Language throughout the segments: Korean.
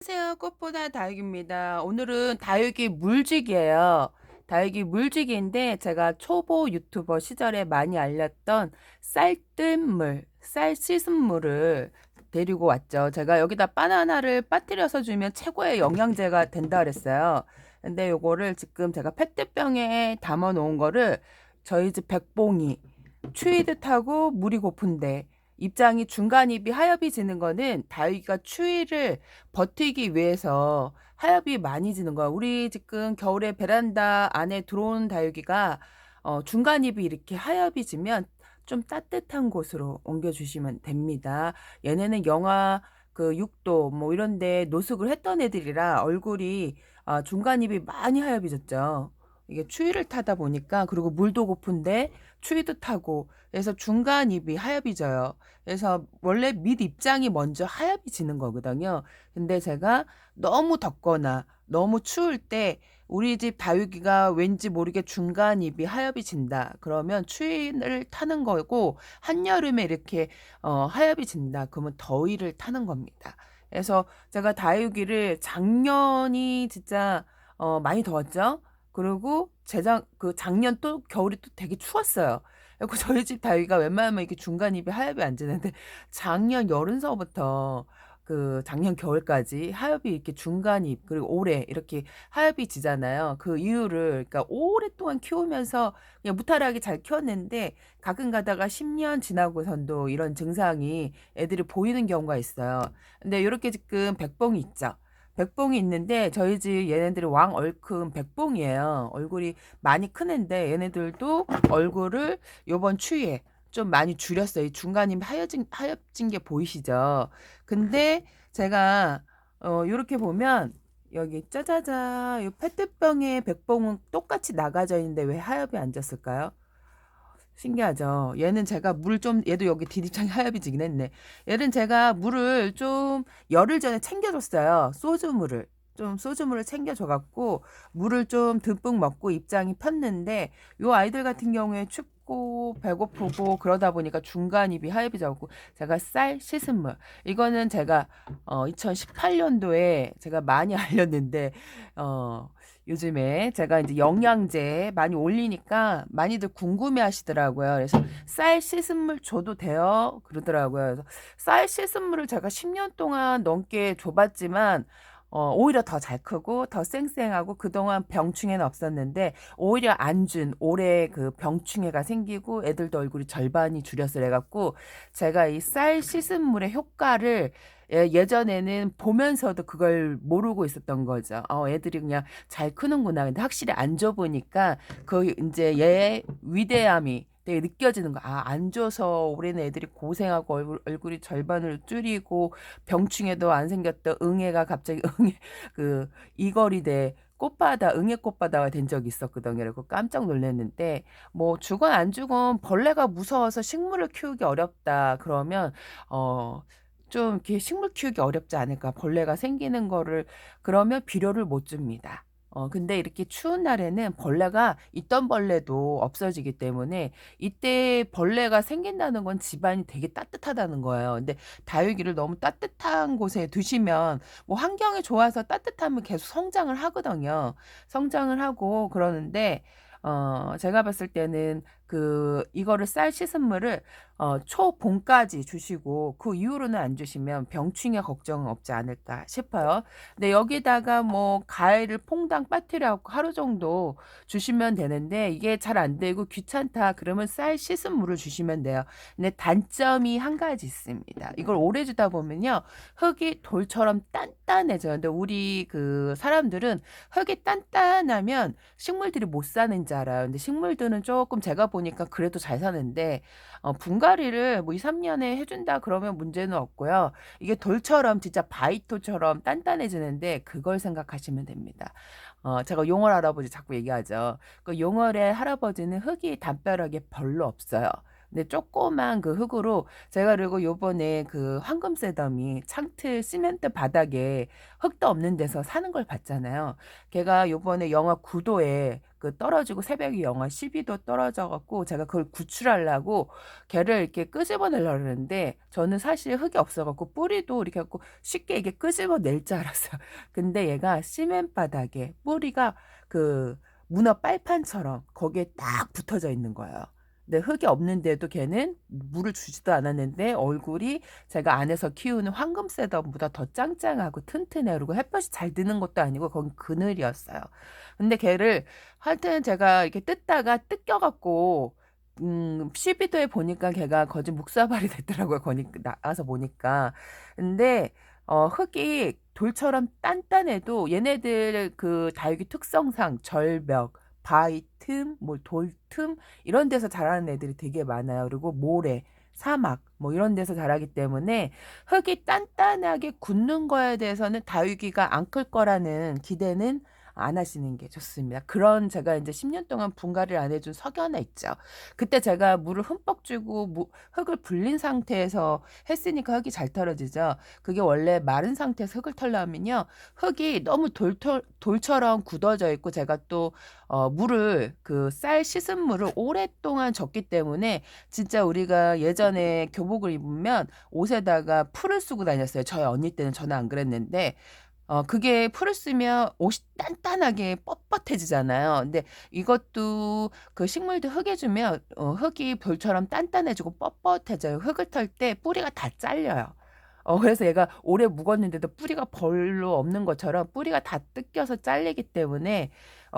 안녕하세요. 꽃보다 다육입니다. 오늘은 다육이 물지기예요. 다육이 물지기인데 제가 초보 유튜버 시절에 많이 알렸던 쌀뜨물, 쌀 씻은 물을 데리고 왔죠. 제가 여기다 바나나를 빠뜨려서 주면 최고의 영양제가 된다 그랬어요. 근데 요거를 지금 제가 페트병에 담아 놓은 거를 저희 집 백봉이 추위 듯하고 물이 고픈데 입장이 중간입이 하엽이 지는 거는 다육이가 추위를 버티기 위해서 하엽이 많이 지는 거야. 우리 지금 겨울에 베란다 안에 들어온 다육이가 중간입이 이렇게 하엽이 지면 좀 따뜻한 곳으로 옮겨주시면 됩니다. 얘네는 영하 그 6도 뭐 이런데 노숙을 했던 애들이라 얼굴이 중간입이 많이 하엽이 졌죠. 이게 추위를 타다 보니까 그리고 물도 고픈데 추위도 타고 그래서 중간 입이 하엽이 져요. 그래서 원래 밑 입장이 먼저 하엽이 지는 거거든요. 근데 제가 너무 덥거나 너무 추울 때 우리 집 다육이가 왠지 모르게 중간 입이 하엽이 진다. 그러면 추위를 타는 거고 한여름에 이렇게 하엽이 진다. 그러면 더위를 타는 겁니다. 그래서 제가 다육이를 작년이 진짜 많이 더웠죠. 그리고 작년 또 겨울이 또 되게 추웠어요. 그리고 저희 집 다육이가 웬만하면 이렇게 중간 입에 하엽이 안 지는데 작년 여름서부터 그 작년 겨울까지 하엽이 이렇게 중간 입 그리고 올해 이렇게 하엽이 지잖아요. 그 이유를 그러니까 오랫동안 키우면서 그냥 무탈하게 잘 키웠는데 가끔 가다가 10년 지나고선도 이런 증상이 애들이 보이는 경우가 있어요. 근데 이렇게 지금 백봉이 있죠. 백봉이 있는데 저희 집 얘네들이 왕 얼큰 백봉이에요. 얼굴이 많이 크는데 얘네들도 얼굴을 요번 추위에 좀 많이 줄였어요. 이 중간이 하얘진 게 보이시죠? 근데 제가 요렇게 보면 여기 짜자자 요 페트병에 백봉은 똑같이 나가져 있는데 왜 하엽이 안 졌을까요? 신기하죠. 얘는 제가 물 좀 얘도 여기 디립창이 하엽이지긴 했네. 얘는 제가 물을 좀 열흘 전에 챙겨줬어요. 소주물을. 좀 소주물을 챙겨줘갖고 물을 좀 듬뿍 먹고 입장이 폈는데 요 아이들 같은 경우에 춥고 배고프고 그러다 보니까 중간 입이 하엽이 져갖고 제가 쌀 씻은 물 이거는 제가 2018년도에 제가 많이 알렸는데 어 요즘에 제가 이제 영양제 많이 올리니까 많이들 궁금해 하시더라고요. 그래서 쌀 씻은 물 줘도 돼요? 그러더라고요. 그래서 쌀 씻은 물을 제가 10년 동안 넘게 줘봤지만 오히려 더 잘 크고 더 쌩쌩하고 그동안 병충해는 없었는데 오히려 안 준 올해 그 병충해가 생기고 애들도 얼굴이 절반이 줄였어 그래갖고 제가 이 쌀 씻은 물의 효과를 예전에는 보면서도 그걸 모르고 있었던 거죠. 애들이 그냥 잘 크는구나. 근데 확실히 안 줘보니까 그 이제 얘의 위대함이 되게 느껴지는 거. 안 줘서 올해는 애들이 고생하고 얼굴이 절반을 줄이고 병충해도 안 생겼던 응애가 갑자기 응애 그 이거리대 꽃바다 응애 꽃바다가 된 적이 있었거든요. 그래서 깜짝 놀랐는데 뭐 주건 안 주건 벌레가 무서워서 식물을 키우기 어렵다 그러면 좀 이렇게 식물 키우기 어렵지 않을까 벌레가 생기는 거를 그러면 비료를 못 줍니다. 근데 이렇게 추운 날에는 벌레가 있던 벌레도 없어지기 때문에 이때 벌레가 생긴다는 건 집안이 되게 따뜻하다는 거예요. 근데 다육이를 너무 따뜻한 곳에 두시면 뭐 환경이 좋아서 따뜻하면 계속 성장을 하거든요. 성장을 하고 그러는데 제가 봤을 때는 이거를 쌀 씻은 물을 초봄까지 주시고 그 이후로는 안 주시면 병충해 걱정은 없지 않을까 싶어요. 근데 여기다가 뭐 과일을 퐁당 빠뜨려 갖고 하루 정도 주시면 되는데 이게 잘 안 되고 귀찮다 그러면 쌀 씻은 물을 주시면 돼요. 근데 단점이 한 가지 있습니다. 이걸 오래 주다 보면요. 흙이 돌처럼 단단해져요. 근데 우리 그 사람들은 흙이 단단하면 식물들이 못 사는 줄 알아요. 근데 식물들은 조금 제가 보니까 그래도 잘 사는데 분갈이를 뭐 2-3년에 해준다 그러면 문제는 없고요. 이게 돌처럼 진짜 바위토처럼 단단해지는데 그걸 생각하시면 됩니다. 제가 용월 할아버지 자꾸 얘기하죠. 그 용월에 할아버지는 흙이 담벼락에 별로 없어요. 근데 조그만 그 흙으로 제가 그리고 요번에 그 황금새더미 창틀 시멘트 바닥에 흙도 없는 데서 사는 걸 봤잖아요. 걔가 요번에 영하 9도에 그 떨어지고 새벽에 영하 12도 떨어져 갖고 제가 그걸 구출하려고 걔를 이렇게 끄집어내려고 그러는데 저는 사실 흙이 없어 갖고 뿌리도 이렇게 갖고 쉽게 이게 끄집어낼 줄 알았어요. 근데 얘가 시멘 바닥에 뿌리가 그 문어 빨판처럼 거기에 딱 붙어져 있는 거예요. 근데 흙이 없는데도 걔는 물을 주지도 않았는데 얼굴이 제가 안에서 키우는 황금새덤보다 더 짱짱하고 튼튼해. 그리고 햇볕이 잘 드는 것도 아니고 거긴 그늘이었어요. 근데 걔를 하여튼 제가 이렇게 뜯다가 뜯겨갖고 12도에 보니까 걔가 거진 묵사발이 됐더라고요. 거기 나가서 보니까. 근데 흙이 돌처럼 단단해도 얘네들 그 다육이 특성상 절벽, 바위 틈, 뭐 돌 틈 이런 데서 자라는 애들이 되게 많아요. 그리고 모래, 사막 뭐 이런 데서 자라기 때문에 흙이 단단하게 굳는 거에 대해서는 다육이가 안 클 거라는 기대는 안 하시는 게 좋습니다. 그런 제가 이제 10년 동안 분갈이를 안 해준 석이 하나 있죠. 그때 제가 물을 흠뻑 주고 흙을 불린 상태에서 했으니까 흙이 잘 털어지죠. 그게 원래 마른 상태에서 흙을 털려면요. 흙이 너무 돌처럼 굳어져 있고 제가 또 물을 그 쌀 씻은 물을 오랫동안 줬기 때문에 진짜 우리가 예전에 교복을 입으면 옷에다가 풀을 쓰고 다녔어요. 저희 언니 때는 저는 안 그랬는데 그게 풀을 쓰면 옷이 단단하게 뻣뻣해지잖아요. 근데 이것도 그 식물도 흙에 주면 흙이 돌처럼 단단해지고 뻣뻣해져요. 흙을 털 때 뿌리가 다 잘려요. 그래서 얘가 오래 묵었는데도 뿌리가 별로 없는 것처럼 뿌리가 다 뜯겨서 잘리기 때문에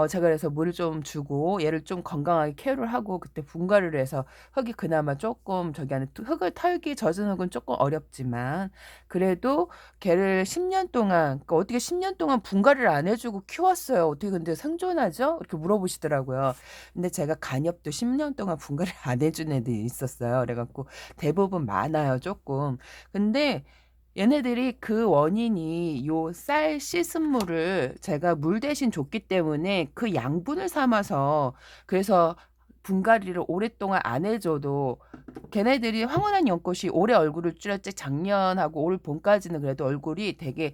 제가 그래서 물을 좀 주고 얘를 좀 건강하게 케어를 하고 그때 분갈이를 해서 흙이 그나마 조금 저기 안에 흙을 털기 젖은 흙은 조금 어렵지만 그래도 걔를 10년 동안 그러니까 어떻게 10년 동안 분갈이를 안 해주고 키웠어요. 어떻게 근데 생존하죠? 이렇게 물어보시더라고요. 근데 제가 간엽도 10년 동안 분갈이를 안 해준 애들이 있었어요. 그래갖고 대부분 많아요, 조금. 근데 얘네들이 그 원인이 요 쌀 씻은 물을 제가 물 대신 줬기 때문에 그 양분을 삼아서 그래서 분갈이를 오랫동안 안 해줘도 걔네들이 황홀한 연꽃이 올해 얼굴을 줄였지 작년하고 올 봄까지는 그래도 얼굴이 되게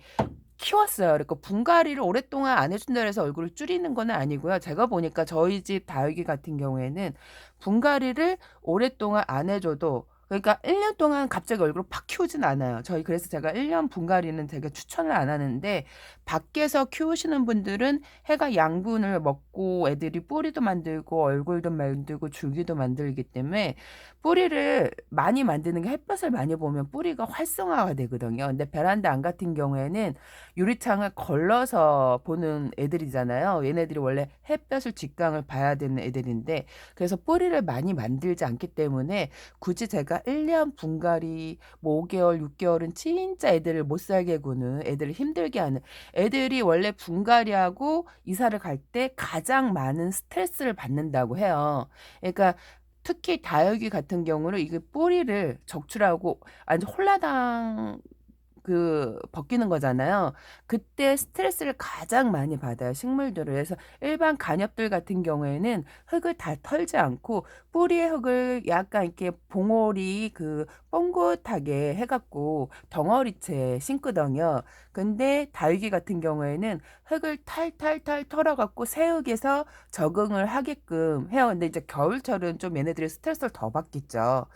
키웠어요. 그러니까 분갈이를 오랫동안 안 해준다 해서 얼굴을 줄이는 건 아니고요. 제가 보니까 저희 집 다육이 같은 경우에는 분갈이를 오랫동안 안 해줘도 그러니까 1년 동안 갑자기 얼굴을 팍 키우진 않아요. 저희 그래서 제가 1년 분갈이는 되게 추천을 안 하는데 밖에서 키우시는 분들은 해가 양분을 먹고 애들이 뿌리도 만들고 얼굴도 만들고 줄기도 만들기 때문에 뿌리를 많이 만드는 게 햇볕을 많이 보면 뿌리가 활성화가 되거든요. 근데 베란다 안 같은 경우에는 유리창을 걸러서 보는 애들이잖아요. 얘네들이 원래 햇볕을 직광을 봐야 되는 애들인데 그래서 뿌리를 많이 만들지 않기 때문에 굳이 제가 1년 분갈이 뭐 5개월, 6개월은 진짜 애들을 못 살게 구는 애들을 힘들게 하는 애들이 원래 분갈이하고 이사를 갈 때 가장 많은 스트레스를 받는다고 해요. 그러니까 특히 다육이 같은 경우는 이게 뿌리를 적출하고 완전 홀라당 벗기는 거잖아요. 그때 스트레스를 가장 많이 받아요, 식물들을. 그래서 일반 간엽들 같은 경우에는 흙을 다 털지 않고 뿌리의 흙을 약간 이렇게 봉오리 뻥긋하게 해갖고 덩어리째 심거든요. 근데 다육이 같은 경우에는 흙을 탈탈탈 털어갖고 새 흙에서 적응을 하게끔 해요. 근데 이제 겨울철은 좀 얘네들이 스트레스를 더 받겠죠.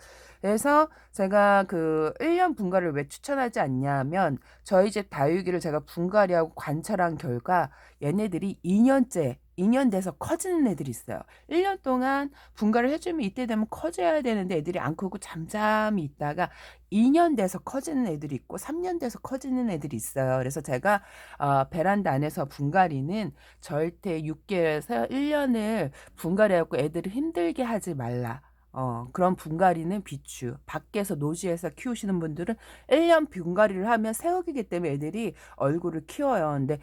그래서 제가 그 1년 분갈이를 왜 추천하지 않냐면 저희 집 다육이를 제가 분갈이하고 관찰한 결과 얘네들이 2년 돼서 커지는 애들이 있어요. 1년 동안 분갈이를 해주면 이때 되면 커져야 되는데 애들이 안 크고 잠잠히 있다가 2년 돼서 커지는 애들이 있고 3년 돼서 커지는 애들이 있어요. 그래서 제가 베란다 안에서 분갈이는 절대 6개월에서 1년을 분갈이하고 애들을 힘들게 하지 말라. 그런 분갈이는 비추. 밖에서 노지에서 키우시는 분들은 1년 분갈이를 하면 새우기기 때문에 애들이 얼굴을 키워요. 근데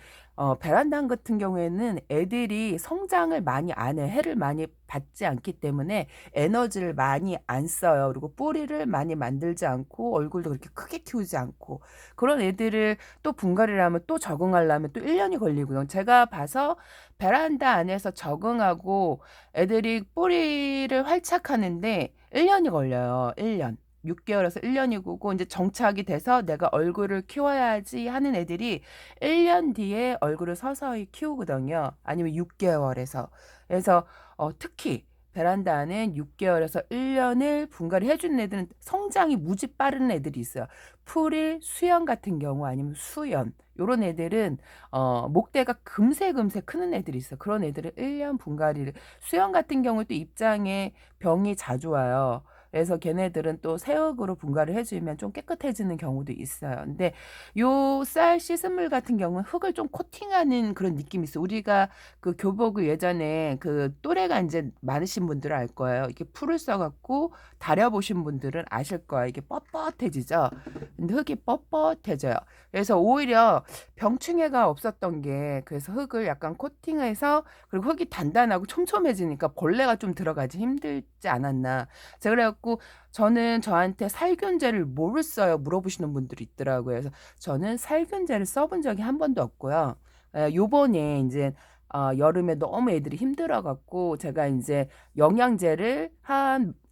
베란다 같은 경우에는 애들이 성장을 많이 안 해. 해를 많이 받지 않기 때문에 에너지를 많이 안 써요. 그리고 뿌리를 많이 만들지 않고 얼굴도 그렇게 크게 키우지 않고 그런 애들을 또 분갈이를 하면 또 적응하려면 또 1년이 걸리고요. 제가 봐서 베란다 안에서 적응하고 애들이 뿌리를 활착하는데 1년이 걸려요. 1년. 6개월에서 1년이고 이제 정착이 돼서 내가 얼굴을 키워야지 하는 애들이 1년 뒤에 얼굴을 서서히 키우거든요. 아니면 6개월에서. 그래서 특히 베란다는 6개월에서 1년을 분갈이 해주는 애들은 성장이 무지 빠른 애들이 있어요. 풀일, 수연 같은 경우 아니면 수연 요런 애들은 목대가 금세 크는 애들이 있어요. 그런 애들은 1년 분갈이를 수연 같은 경우도 입장에 병이 자주 와요. 그래서 걔네들은 또 새흙으로 분갈이 해주면 좀 깨끗해지는 경우도 있어요. 근데 요 쌀 씻은 같은 경우는 흙을 좀 코팅하는 그런 느낌이 있어요. 우리가 그 교복을 예전에 그 또래가 이제 많으신 분들은 알 거예요. 이렇게 풀을 써갖고 다려보신 분들은 아실 거예요. 이게 뻣뻣해지죠. 근데 흙이 뻣뻣해져요. 그래서 오히려 병충해가 없었던 게 그래서 흙을 약간 코팅해서 그리고 흙이 단단하고 촘촘해지니까 벌레가 좀 들어가지 힘들지 않았나. 제가 그래갖고 저는 저한테 살균제를 뭐를 써요? 물어보시는 분들이 있더라고요. 그래서 저는 살균제를 써본 적이 한 번도 없고요. 요번에 이제 여름에 너무 애들이 힘들어갖고 제가 이제 영양제를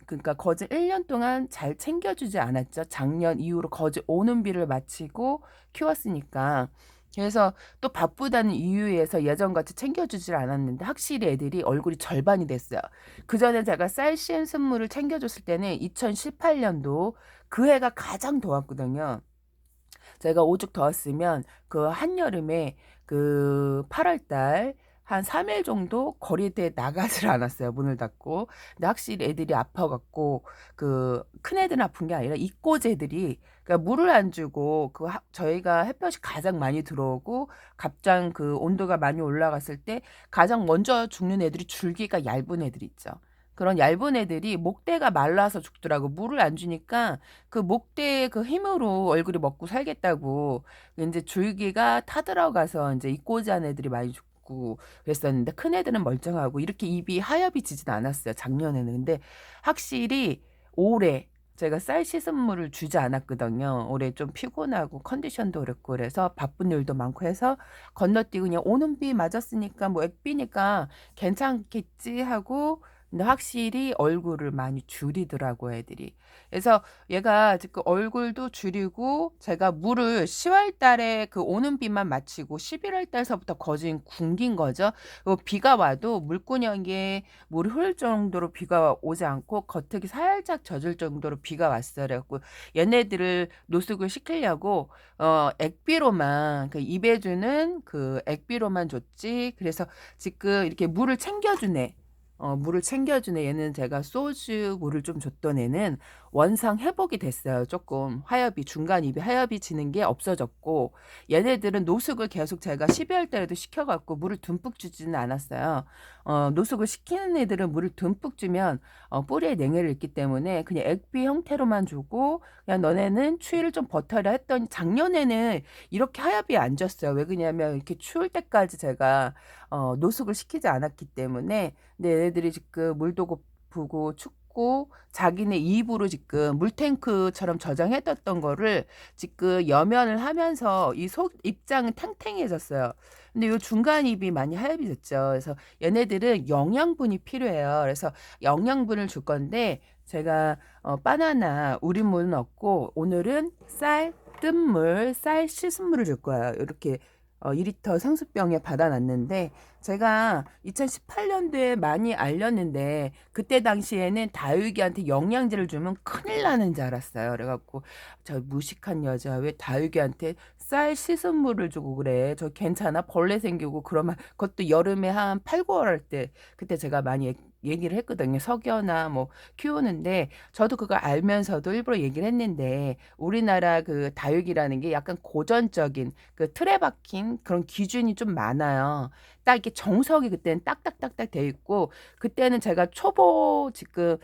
그러니까 거진 1년 동안 잘 챙겨주지 않았죠. 작년 이후로 거진 오는 비를 마치고 키웠으니까. 그래서 또 바쁘다는 이유에서 예전같이 챙겨주질 않았는데 확실히 애들이 얼굴이 절반이 됐어요. 그 전에 제가 쌀 씨앗 선물을 챙겨줬을 때는 2018년도 그 해가 가장 더웠거든요. 제가 오죽 더웠으면 그 한여름에 그 8월 달 한 3일 정도 거리대에 나가질 않았어요. 문을 닫고. 근데 확실히 애들이 아파갖고 그 큰 애들은 아픈 게 아니라 이꼬제들이 그러니까 물을 안 주고 저희가 햇볕이 가장 많이 들어오고 갑장 그 온도가 많이 올라갔을 때 가장 먼저 죽는 애들이 줄기가 얇은 애들 있죠. 그런 얇은 애들이 목대가 말라서 죽더라고. 물을 안 주니까 그 목대의 그 힘으로 얼굴이 먹고 살겠다고 이제 줄기가 타들어가서 이제 이꼬지한 애들이 많이 죽고 그랬었는데 큰 애들은 멀쩡하고 이렇게 입이 하엽이 지진 않았어요. 작년에는. 근데 확실히 올해 제가 쌀 씻은 물을 주지 않았거든요. 올해 좀 피곤하고 컨디션도 그렇고 그래서 바쁜 일도 많고 해서 건너뛰고 그냥 오는 비 맞았으니까 뭐 액비니까 괜찮겠지 하고 근데 확실히 얼굴을 많이 줄이더라고 애들이. 그래서 얘가 지금 얼굴도 줄이고 제가 물을 10월 달에 그 오는 비만 마치고 11월 달서부터 거진 굶긴 거죠. 그리고 비가 와도 물구녕에 물이 흐를 정도로 비가 오지 않고 겉흙이 살짝 젖을 정도로 비가 왔어요. 그래갖고 얘네들을 노숙을 시키려고 액비로만 그 입에 주는 그 액비로만 줬지. 그래서 지금 이렇게 물을 챙겨주네. 물을 챙겨주네. 얘는 제가 소주 물을 좀 줬던 애는 원상 회복이 됐어요. 조금 화엽이 중간 입이 하엽이 지는 게 없어졌고 얘네들은 노숙을 계속 제가 12월 달에도 시켜갖고 물을 듬뿍 주지는 않았어요. 노숙을 시키는 애들은 물을 듬뿍 주면 뿌리에 냉해를 있기 때문에 그냥 액비 형태로만 주고 그냥 너네는 추위를 좀 버텨라 했더니 작년에는 이렇게 하엽이 안 졌어요. 왜 그러냐면 이렇게 추울 때까지 제가 노숙을 시키지 않았기 때문에 근데 얘네들이 지금 물도 고프고 춥고 자기네 입으로 지금 물탱크처럼 저장해뒀던 거를 지금 여면을 하면서 이 속 입장은 탱탱해졌어요. 근데 요 중간 입이 많이 하얗게 됐죠. 그래서 얘네들은 영양분이 필요해요. 그래서 영양분을 줄 건데 제가 바나나 우린물은 없고 오늘은 쌀 뜬물, 쌀 씻은 물을 줄 거예요. 이렇게 2리터 생수병에 받아놨는데 제가 2018년도에 많이 알렸는데 그때 당시에는 다육이한테 영양제를 주면 큰일 나는 줄 알았어요. 그래갖고 저 무식한 여자 왜 다육이한테 쌀 씻은 물을 주고 그래. 저 괜찮아? 벌레 생기고 그러면 그것도 여름에 한 8, 9월 할 때 그때 제가 많이 얘기를 했거든요. 석여나 뭐 키우는데 저도 그거 알면서도 일부러 얘기를 했는데 우리나라 그 다육이라는 게 약간 고전적인 그 틀에 박힌 그런 기준이 좀 많아요. 딱 이렇게 정석이 그때는 딱딱딱딱 돼 있고 그때는 제가 초보 지금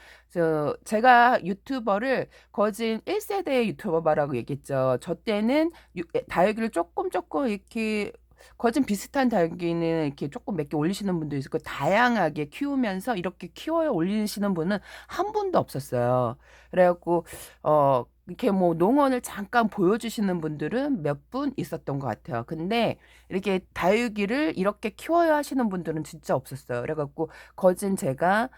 제가 유튜버를 거진 1세대 유튜버라고 얘기했죠. 저 때는 다육이를 조금 이렇게 거진 비슷한 다육이는 이렇게 조금 몇 개 올리시는 분도 있고 다양하게 키우면서 이렇게 키워야 올리시는 분은 한 분도 없었어요. 그래 갖고 이렇게 뭐 농원을 잠깐 보여주시는 분들은 몇 분 있었던 것 같아요. 근데 이렇게 다육이를 이렇게 키워야 하시는 분들은 진짜 없었어요. 그래 갖고 거진 제가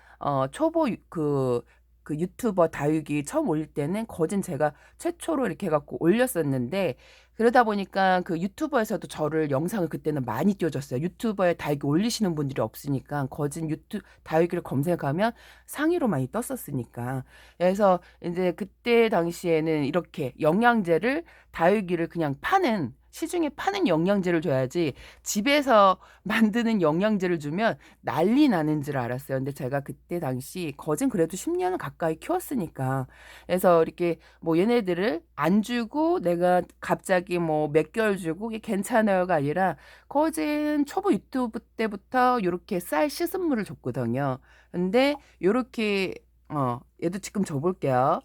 초보 그 유튜버 다육이 처음 올릴 때는 거진 제가 최초로 이렇게 해 갖고 올렸었는데, 그러다 보니까 그 유튜버에서도 저를 영상을 그때는 많이 띄워줬어요. 유튜버에 다육이 올리시는 분들이 없으니까 거진 다육이를 검색하면 상위로 많이 떴었으니까. 그래서 이제 그때 당시에는 이렇게 영양제를, 다육이를 그냥 파는, 시중에 파는 영양제를 줘야지 집에서 만드는 영양제를 주면 난리 나는 줄 알았어요. 근데 제가 그때 당시 거진 그래도 10년을 가까이 키웠으니까, 그래서 이렇게 뭐 얘네들을 안 주고 내가 갑자기 뭐 몇 개월 주고 이게 괜찮아요가 아니라 거진 초보 유튜브 때부터 요렇게 쌀 씻은 물을 줬거든요. 근데 요렇게 얘도 지금 줘볼게요.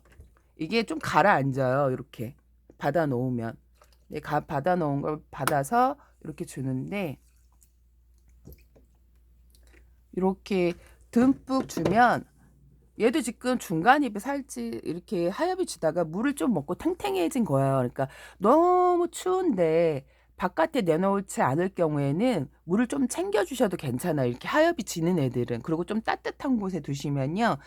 이게 좀 가라앉아요. 이렇게 받아 놓으면. 받아 놓은 걸 받아서 이렇게 주는데, 이렇게 듬뿍 주면 얘도 지금 중간입에 살지 이렇게 하엽이 지다가 물을 좀 먹고 탱탱해진 거예요. 그러니까 너무 추운데 바깥에 내놓지 않을 경우에는 물을 좀 챙겨 주셔도 괜찮아요. 이렇게 하엽이 지는 애들은. 그리고 좀 따뜻한 곳에 두시면요,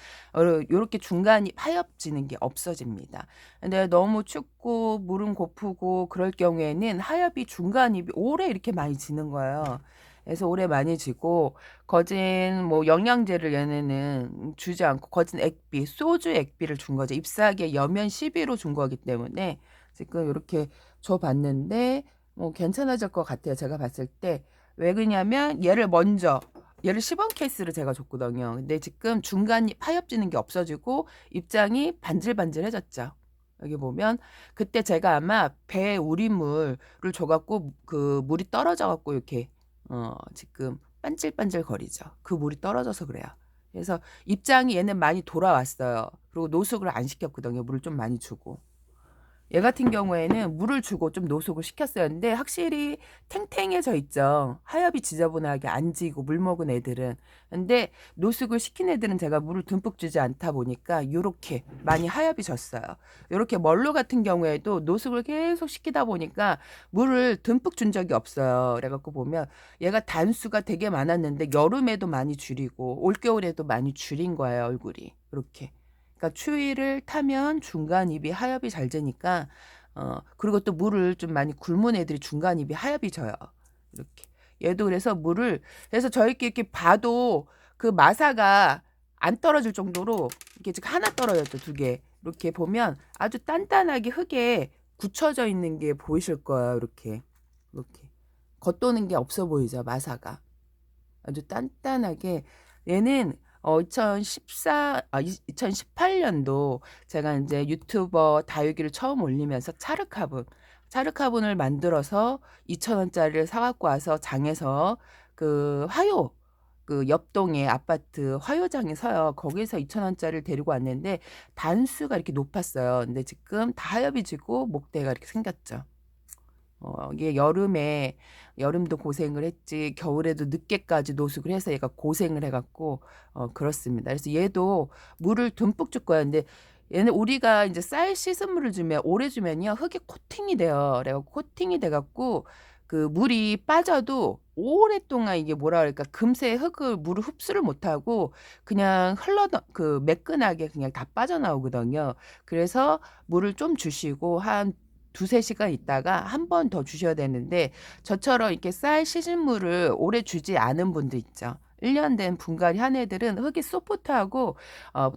요렇게 중간입 하엽 지는 게 없어집니다. 근데 너무 춥고 물은 고프고 그럴 경우에는 하엽이 중간입이 오래 이렇게 많이 지는 거예요. 그래서 오래 많이 지고, 거진 뭐 영양제를 얘네는 주지 않고 거진 액비, 소주 액비를 준 거죠. 잎사귀에 여면 12로 준 거기 때문에 지금 이렇게 줘봤는데 뭐 괜찮아질 것 같아요. 제가 봤을 때. 왜 그러냐면 얘를 시범 케이스를 제가 줬거든요. 근데 지금 중간이 파엽지는 게 없어지고 입장이 반질반질해졌죠. 여기 보면 그때 제가 아마 배 우리물을 줘갖고 그 물이 떨어져갖고 이렇게 지금 반질반질 거리죠. 그 물이 떨어져서 그래요. 그래서 입장이 얘는 많이 돌아왔어요. 그리고 노숙을 안 시켰거든요. 물을 좀 많이 주고. 얘 같은 경우에는 물을 주고 좀 노숙을 시켰어요. 근데 확실히 탱탱해져 있죠. 하엽이 지저분하게 안 지고 물 먹은 애들은. 근데 노숙을 시킨 애들은 제가 물을 듬뿍 주지 않다 보니까 요렇게 많이 하엽이 졌어요. 요렇게 멀로 같은 경우에도 노숙을 계속 시키다 보니까 물을 듬뿍 준 적이 없어요. 그래갖고 보면 얘가 단수가 되게 많았는데 여름에도 많이 줄이고 올겨울에도 많이 줄인 거예요, 얼굴이. 이렇게. 그러니까 추위를 타면 중간입이 하엽이 잘 되니까, 그리고 또 물을 좀 많이 굶은 애들이 중간입이 하엽이 져요. 이렇게. 얘도 그래서 물을, 그래서 저희끼리 이렇게 봐도 그 마사가 안 떨어질 정도로 이렇게 지금 하나 떨어졌죠, 두 개. 이렇게 보면 아주 단단하게 흙에 굳혀져 있는 게 보이실 거예요. 이렇게. 이렇게. 겉도는 게 없어 보이죠, 마사가. 아주 단단하게. 얘는 2018년도 제가 이제 유튜버 다육이를 처음 올리면서 차르카분을 만들어서 2,000원짜리를 사갖고 와서 장에서 그 그 옆동에 아파트 화요장에 서요. 거기서 2,000원짜리를 데리고 왔는데 단수가 이렇게 높았어요. 근데 지금 다 하엽이 지고 목대가 이렇게 생겼죠. 이게 여름도 고생을 했지 겨울에도 늦게까지 노숙을 해서 얘가 고생을 해갖고 그렇습니다. 그래서 얘도 물을 듬뿍 줄 거야. 근데 얘는 우리가 이제 쌀 씻은 물을 주면 오래 주면요 흙이 코팅이 돼요. 그래갖고 코팅이 돼갖고 그 물이 빠져도 오랫동안 이게 뭐라 그럴까 금세 물을 흡수를 못하고 그냥 그 매끈하게 그냥 다 빠져나오거든요. 그래서 물을 좀 주시고 한 두세 시간 있다가 한 번 더 주셔야 되는데, 저처럼 이렇게 쌀 시즌물을 오래 주지 않은 분들 있죠. 1년 된 분갈이 한 애들은 흙이 소프트하고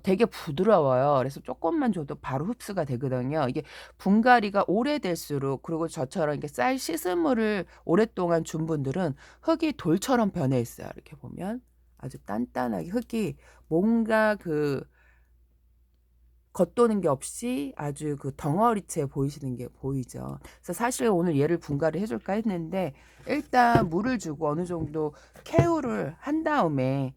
되게 부드러워요. 그래서 조금만 줘도 바로 흡수가 되거든요. 이게 분갈이가 오래될수록, 그리고 저처럼 이렇게 쌀 씻은 물을 오랫동안 준 분들은 흙이 돌처럼 변해 있어요. 이렇게 보면 아주 단단하게 흙이 뭔가 그 겉도는 게 없이 아주 그 덩어리째 보이시는 게 보이죠. 그래서 사실 오늘 얘를 분갈이 해줄까 했는데 일단 물을 주고 어느 정도 케어를 한 다음에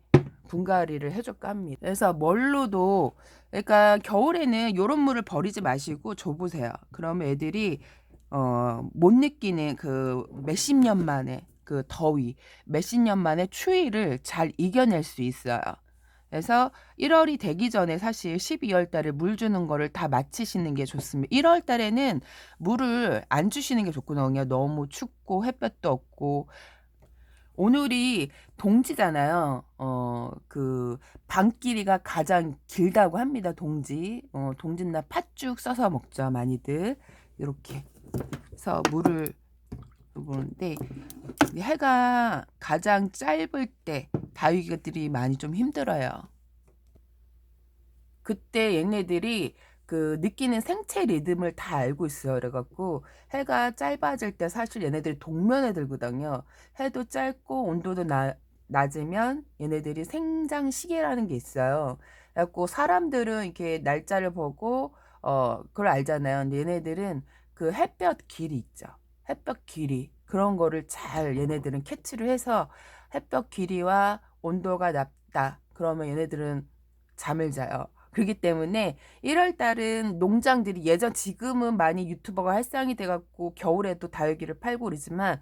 분갈이를 해줄까 합니다. 그래서 멀로도, 그러니까 겨울에는 요런 물을 버리지 마시고 줘보세요. 그러면 애들이 못 느끼는 그 몇십 년 만에 그 더위, 몇십 년 만에 추위를 잘 이겨낼 수 있어요. 그래서 1월이 되기 전에 사실 12월 달에 물 주는 거를 다 마치시는 게 좋습니다. 1월 달에는 물을 안 주시는 게 좋거든요. 너무 춥고 햇볕도 없고. 오늘이 동지잖아요. 그 밤길이가 가장 길다고 합니다. 동지. 동짓날 팥죽 써서 먹죠, 많이들. 이렇게 해서 물을 보는데, 해가 가장 짧을 때 다육이들이 많이 좀 힘들어요. 그때 얘네들이 그 느끼는 생체 리듬을 다 알고 있어요. 그래갖고 해가 짧아질 때 사실 얘네들이 동면에 들거든요. 해도 짧고 온도도 낮으면 얘네들이 생장 시계라는 게 있어요. 그래갖고 사람들은 이렇게 날짜를 보고 그걸 알잖아요. 근데 얘네들은 그 햇볕 길이 있죠. 햇볕 길이 그런 거를 잘 얘네들은 캐치를 해서 햇볕 길이와 온도가 낮다. 그러면 얘네들은 잠을 자요. 그렇기 때문에 1월 달은 농장들이 지금은 많이 유튜버가 활성이 돼갖고 겨울에도 다육이를 팔고 그러지만,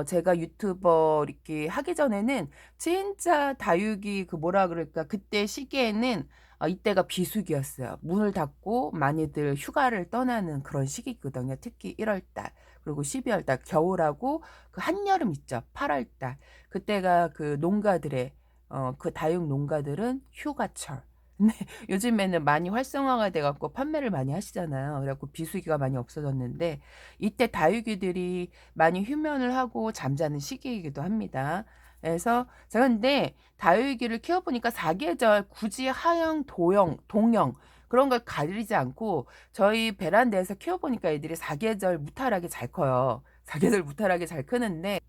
제가 유튜버 이렇게 하기 전에는 진짜 다육이 그 뭐라 그럴까, 그때 시기에는 이때가 비수기였어요. 문을 닫고 많이들 휴가를 떠나는 그런 시기거든요. 특히 1월 달. 그리고 12월 달, 겨울하고 그 한여름 있죠. 8월 달. 그때가 그 농가들의, 그 다육 농가들은 휴가철. 근데 요즘에는 많이 활성화가 돼갖고 판매를 많이 하시잖아요. 그래갖고 비수기가 많이 없어졌는데, 이때 다육이들이 많이 휴면을 하고 잠자는 시기이기도 합니다. 그래서 제가 근데 다육이를 키워보니까 사계절 굳이 하영, 도영, 동영 그런 걸 가리지 않고 저희 베란다에서 키워보니까 애들이 사계절 무탈하게 잘 커요. 사계절 무탈하게 잘 크는데,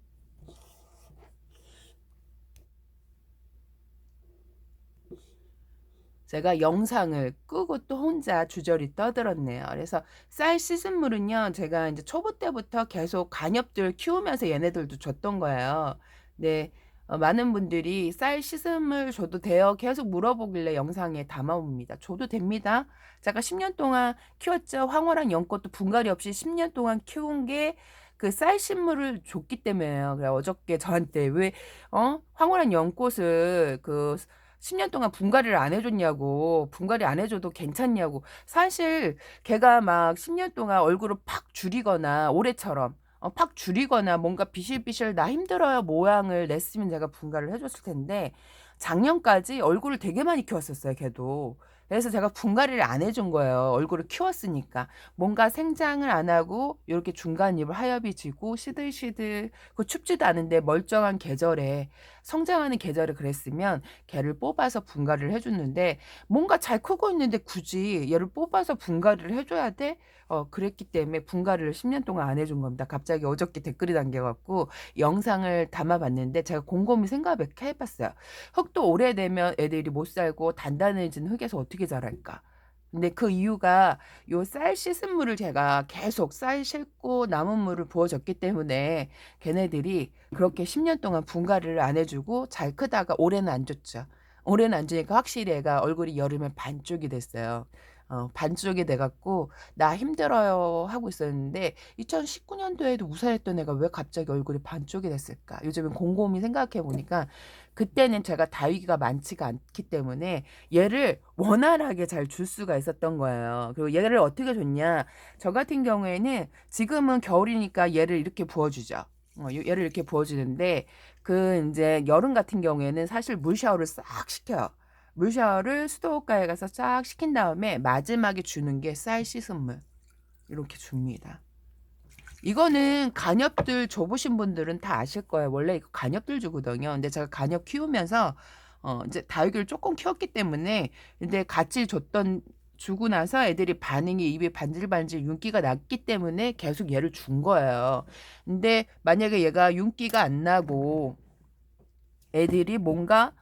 제가 영상을 끄고 또 혼자 주저리 떠들었네요. 그래서 쌀 씻은 물은요, 제가 이제 초보 때부터 계속 간엽들 키우면서 얘네들도 줬던 거예요. 네, 많은 분들이 쌀 씻은 물 줘도 돼요? 계속 물어보길래 영상에 담아옵니다. 줘도 됩니다. 제가 10년 동안 키웠죠. 황홀한 연꽃도 분갈이 없이 10년 동안 키운 게 그 쌀 신물을 줬기 때문에요. 그래 어저께 저한테 왜 황홀한 연꽃을 그 10년 동안 분갈이를 안 해줬냐고, 분갈이 안 해줘도 괜찮냐고. 사실 걔가 막 10년 동안 얼굴을 팍 줄이거나 올해처럼 팍 줄이거나 뭔가 비실비실 나 힘들어요 모양을 냈으면 제가 분갈이를 해줬을 텐데, 작년까지 얼굴을 되게 많이 키웠었어요 걔도. 그래서 제가 분갈이를 안 해준 거예요. 얼굴을 키웠으니까. 뭔가 생장을 안 하고 이렇게 중간 입을 하엽이 지고 시들시들 그 춥지도 않은데 멀쩡한 계절에 성장하는 계절에 그랬으면 걔를 뽑아서 분갈이를 해줬는데, 뭔가 잘 크고 있는데 굳이 얘를 뽑아서 분갈이를 해줘야 돼? 그랬기 때문에 분갈이를 10년 동안 안 해준 겁니다. 갑자기 어저께 댓글이 담겨갖고 영상을 담아봤는데 제가 곰곰이 생각을 해봤어요. 흙도 오래되면 애들이 못 살고 단단해진 흙에서 어떻게 자랄까? 근데 그 이유가 요 쌀 씻은 물을 제가 계속 쌀 싣고 남은 물을 부어줬기 때문에 걔네들이 그렇게 10년 동안 분갈이를 안 해주고 잘 크다가 올해는 안 줬죠. 올해는 안 주니까 확실히 애가 얼굴이 여름에 반쪽이 됐어요. 반쪽이 돼갖고 나 힘들어요 하고 있었는데, 2019년도에도 우살했던 애가 왜 갑자기 얼굴이 반쪽이 됐을까? 요즘은 곰곰이 생각해 보니까 그때는 제가 다육이가 많지가 않기 때문에 얘를 원활하게 잘 줄 수가 있었던 거예요. 그리고 얘를 어떻게 줬냐? 저 같은 경우에는 지금은 겨울이니까 얘를 이렇게 부어주죠. 얘를 이렇게 부어주는데, 그 이제 여름 같은 경우에는 사실 물 샤워를 싹 시켜요. 물 샤워를 수도가에 가서 쫙 시킨 다음에 마지막에 주는 게 쌀 씻은 물. 이렇게 줍니다. 이거는 간엽들 줘보신 분들은 다 아실 거예요. 원래 이거 간엽들 주거든요. 근데 제가 간엽 키우면서 이제 다육이를 조금 키웠기 때문에, 근데 같이 주고 나서 애들이 반응이 입에 반질반질 윤기가 났기 때문에 계속 얘를 준 거예요. 근데 만약에 얘가 윤기가 안 나고 애들이 뭔가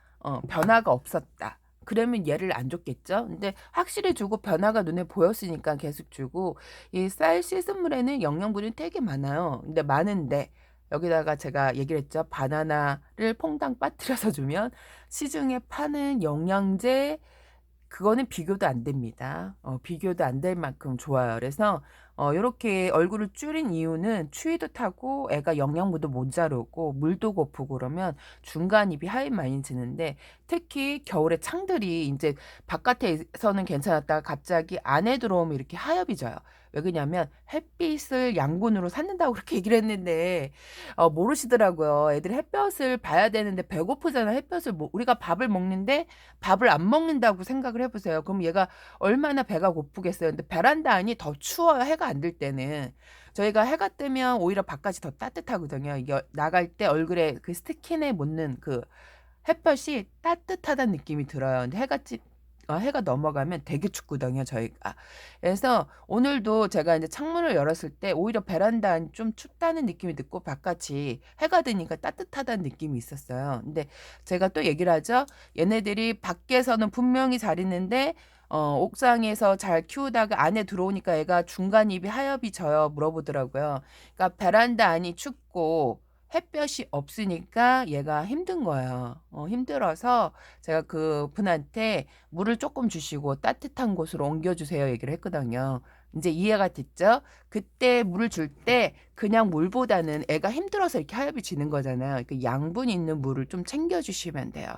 변화가 없었다. 그러면 얘를 안 줬겠죠. 근데 확실히 주고 변화가 눈에 보였으니까 계속 주고, 이 쌀 씻은 물에는 영양분이 되게 많아요. 근데 많은데 여기다가 제가 얘기를 했죠. 바나나를 퐁당 빠뜨려서 주면 시중에 파는 영양제, 그거는 비교도 안 됩니다. 비교도 안 될 만큼 좋아요. 그래서 요렇게 얼굴을 줄인 이유는 추위도 타고 애가 영양분도 모자르고 물도 고프고 그러면 중간 입이 하얘 많이 지는데, 특히 겨울에 창들이 인제 바깥에서는 괜찮았다가 갑자기 안에 들어오면 이렇게 하엽이 져요. 왜 그러냐면 햇빛을 양분으로 삼는다고 그렇게 얘기를 했는데 모르시더라고요. 애들이 햇볕을 봐야 되는데 배고프잖아. 햇볕을 우리가 밥을 먹는데 밥을 안 먹는다고 생각을 해 보세요. 그럼 얘가 얼마나 배가 고프겠어요. 근데 베란다 안이 더 추워요, 해가 안 들 때는. 저희가 해가 뜨면 오히려 바깥이 더 따뜻하거든요. 이게 나갈 때 얼굴에 그 스킨에 묻는 그 햇볕이 따뜻하다는 느낌이 들어요. 근데 해가 넘어가면 되게 춥거든요, 저희가. 그래서 오늘도 제가 이제 창문을 열었을 때 오히려 베란다 안이 좀 춥다는 느낌이 듣고 바깥이 해가 드니까 따뜻하다는 느낌이 있었어요. 근데 제가 또 얘기를 하죠. 얘네들이 밖에서는 분명히 잘 있는데 옥상에서 잘 키우다가 안에 들어오니까 애가 중간 입이 하엽이 져요, 물어보더라고요. 그러니까 베란다 안이 춥고 햇볕이 없으니까 얘가 힘든 거예요. 힘들어서 제가 그분한테 물을 조금 주시고 따뜻한 곳으로 옮겨주세요 얘기를 했거든요. 이제 이해가 됐죠? 그때 물을 줄 때 그냥 물보다는 애가 힘들어서 이렇게 하엽이 지는 거잖아요. 그 양분 있는 물을 좀 챙겨주시면 돼요.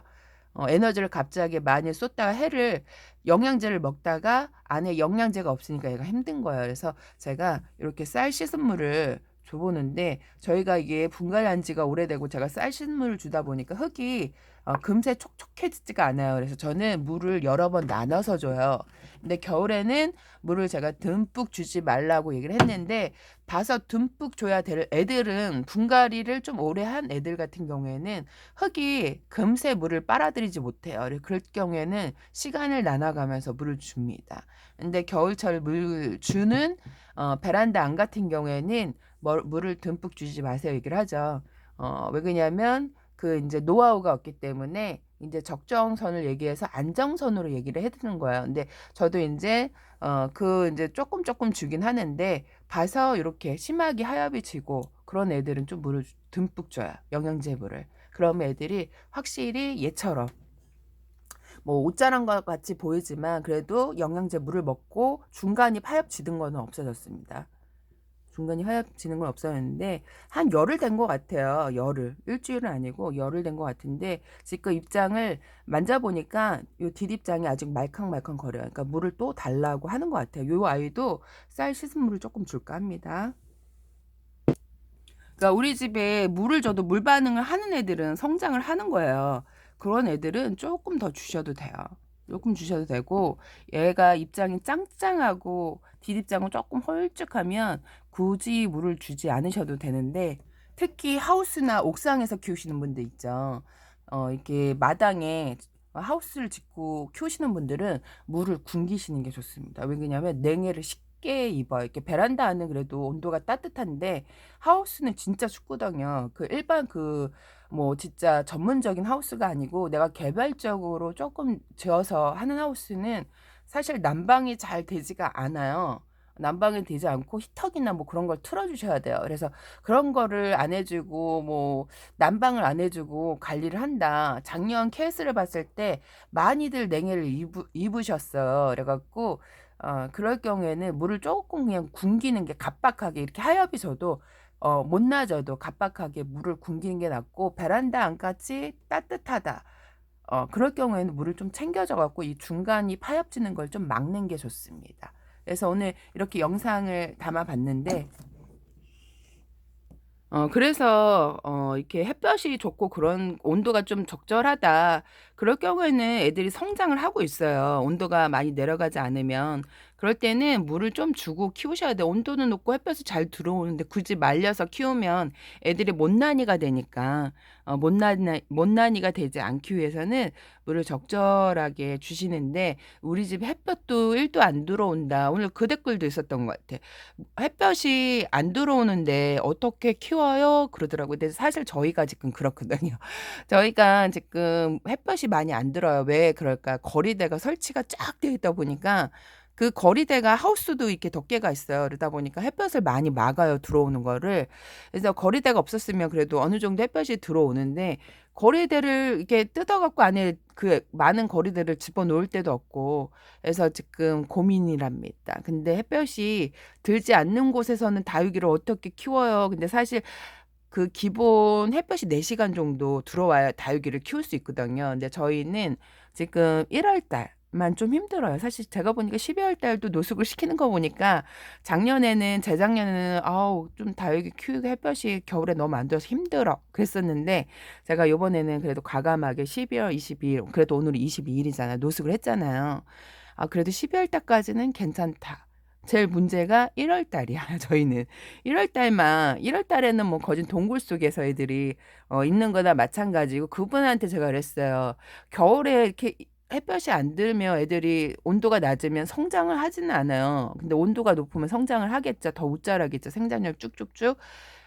에너지를 갑자기 많이 쏟다가 영양제를 먹다가 안에 영양제가 없으니까 얘가 힘든 거예요. 그래서 제가 이렇게 쌀 씻은 물을 줘보는데, 저희가 이게 분갈이한 지가 오래되고 제가 쌀 씻은 물을 주다 보니까 흙이 금세 촉촉해지지가 않아요. 그래서 저는 물을 여러 번 나눠서 줘요. 근데 겨울에는 물을 제가 듬뿍 주지 말라고 얘기를 했는데, 봐서 듬뿍 줘야 될 애들은, 분갈이를 좀 오래 한 애들 같은 경우에는 흙이 금세 물을 빨아들이지 못해요. 그럴 경우에는 시간을 나눠가면서 물을 줍니다. 근데 겨울철 물 주는 베란다 안 같은 경우에는 물을 듬뿍 주지 마세요 얘기를 하죠. 왜 그러냐면 그 이제 노하우가 없기 때문에 이제 적정선을 얘기해서 안정선으로 얘기를 해드는 거예요. 근데 저도 이제 그 이제 조금 주긴 하는데, 봐서 이렇게 심하게 하엽이 지고 그런 애들은 좀 물을 듬뿍 줘요. 영양제 물을. 그러면 애들이 확실히 얘처럼 뭐 옷자란 것 같이 보이지만 그래도 영양제 물을 먹고 중간이 하엽지는 거는 없어졌습니다. 중간이 하얗지는 건 없었는데 한 열흘 된 것 같아요. 열흘. 일주일은 아니고 열흘 된 것 같은데, 지금 입장을 만져보니까 요 뒷입장이 아직 말캉말캉 거려요. 그러니까 물을 또 달라고 하는 것 같아요. 요 아이도 쌀 씻은 물을 조금 줄까 합니다. 그러니까 우리 집에 물을 줘도 물 반응을 하는 애들은 성장을 하는 거예요. 그런 애들은 조금 더 주셔도 돼요. 조금 주셔도 되고, 얘가 입장이 짱짱하고 뒷입장은 조금 홀쭉하면 굳이 물을 주지 않으셔도 되는데, 특히 하우스나 옥상에서 키우시는 분들 있죠. 이렇게 마당에 하우스를 짓고 키우시는 분들은 물을 굶기시는 게 좋습니다. 왜 그러냐면 냉해를 쉽게 입어요. 이렇게 베란다 안은 그래도 온도가 따뜻한데 하우스는 진짜 춥거든요. 그 일반 뭐 진짜 전문적인 하우스가 아니고 내가 개발적으로 조금 지어서 하는 하우스는 사실 난방이 잘 되지가 않아요. 난방이 되지 않고 히터기나 뭐 그런 걸 틀어주셔야 돼요. 그래서 그런 거를 안 해주고 뭐 난방을 안 해주고 관리를 한다. 작년 케이스를 봤을 때 많이들 냉해를 입으셨어요. 그래갖고 그럴 경우에는 물을 조금 그냥 굶기는 게, 갑박하게 이렇게 하엽이 져도 못 나져도 갑박하게 물을 굶기는 게 낫고, 베란다 안같이 따뜻하다. 그럴 경우에는 물을 좀 챙겨줘 갖고 이 중간이 파엽지는 걸 좀 막는 게 좋습니다. 그래서 오늘 이렇게 영상을 담아 봤는데, 그래서 이렇게 햇볕이 좋고 그런 온도가 좀 적절하다. 그럴 경우에는 애들이 성장을 하고 있어요. 온도가 많이 내려가지 않으면. 그럴 때는 물을 좀 주고 키우셔야 돼요. 온도는 높고 햇볕이 잘 들어오는데 굳이 말려서 키우면 애들이 못난이가 되니까, 못난이가 되지 않기 위해서는 물을 적절하게 주시는데, 우리 집 햇볕도 1도 안 들어온다. 오늘 그 댓글도 있었던 것 같아. 햇볕이 안 들어오는데 어떻게 키워요? 그러더라고요. 근데 사실 저희가 지금 그렇거든요. 저희가 지금 햇볕이 많이 안 들어요. 왜 그럴까? 거리대가 설치가 쫙 되어 있다 보니까 그 거리대가 하우스도 이렇게 덮개가 있어요. 그러다 보니까 햇볕을 많이 막아요, 들어오는 거를. 그래서 거리대가 없었으면 그래도 어느 정도 햇볕이 들어오는데 거리대를 이렇게 뜯어갖고 안에 그 많은 거리대를 집어넣을 데도 없고 그래서 지금 고민이랍니다. 근데 햇볕이 들지 않는 곳에서는 다육이를 어떻게 키워요? 근데 사실 그 기본 햇볕이 4시간 정도 들어와야 다육이를 키울 수 있거든요. 근데 저희는 지금 1월 달만 좀 힘들어요. 사실 제가 보니까 12월 달도 노숙을 시키는 거 보니까 작년에는 재작년에는 아우 좀 다육이 키우기 햇볕이 겨울에 너무 안 들어서 힘들어 그랬었는데 제가 요번에는 그래도 과감하게 12월 22일 그래도 오늘이 22일이잖아요. 노숙을 했잖아요. 아 그래도 12월 달까지는 괜찮다. 제일 문제가 1월 달이야, 저희는. 1월 달에는 뭐 거진 동굴 속에서 애들이 있는 거나 마찬가지고 그분한테 제가 그랬어요. 겨울에 이렇게 햇볕이 안 들면 애들이 온도가 낮으면 성장을 하지는 않아요. 근데 온도가 높으면 성장을 하겠죠. 더 웃자라겠죠. 생장력 쭉쭉쭉.